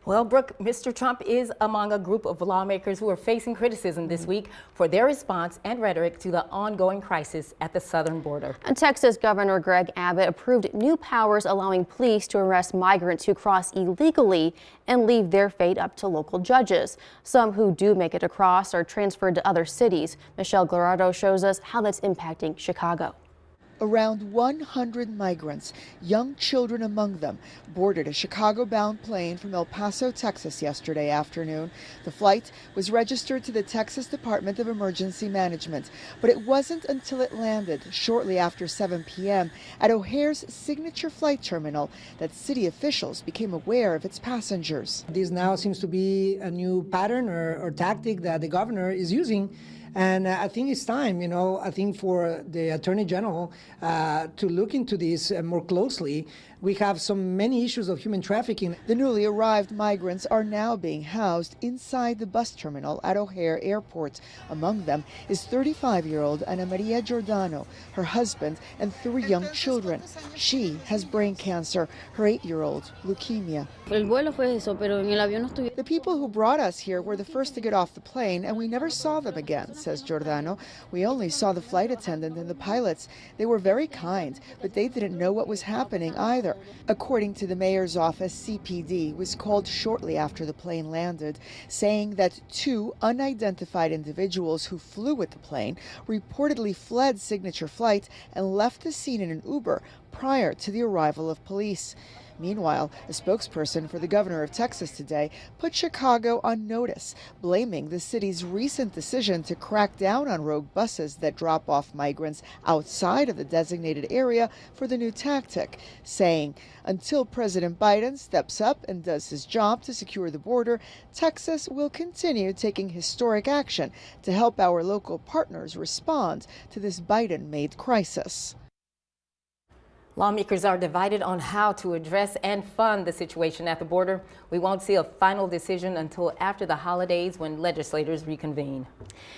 Well, Brooke, Mr. Trump is among a group of lawmakers who are facing criticism this week for their response and rhetoric to the ongoing crisis at the southern border. And Texas Governor Greg Abbott approved new powers allowing police to arrest migrants who cross illegally and leave their fate up to local judges. Some who do make it across are transferred to other cities. Michelle Gallardo shows us how that's impacting Chicago. Around 100 migrants, young children among them, boarded a Chicago-bound plane from El Paso, Texas yesterday afternoon. The flight was registered to the Texas Department of Emergency Management, but it wasn't until it landed shortly after 7 p.m. at O'Hare's signature flight terminal that city officials became aware of its passengers. This now seems to be a new pattern or tactic that the governor is using. And I think it's time, I think for the Attorney General to look into this more closely. We have so many issues of human trafficking. The newly arrived migrants are now being housed inside the bus terminal at O'Hare Airport. Among them is 35-year-old Ana Maria Giordano, her husband, and 3 young children. She has brain cancer, her 8-year-old leukemia. The people who brought us here were the first to get off the plane, and we never saw them again, says Giordano. We only saw the flight attendant and the pilots. They were very kind, but they didn't know what was happening either. According to the mayor's office, CPD was called shortly after the plane landed, saying that 2 unidentified individuals who flew with the plane reportedly fled Signature Flight and left the scene in an Uber prior to the arrival of police. Meanwhile, a spokesperson for the governor of Texas today put Chicago on notice, blaming the city's recent decision to crack down on rogue buses that drop off migrants outside of the designated area for the new tactic, saying, until President Biden steps up and does his job to secure the border, Texas will continue taking historic action to help our local partners respond to this Biden-made crisis. Lawmakers are divided on how to address and fund the situation at the border. We won't see a final decision until after the holidays when legislators reconvene.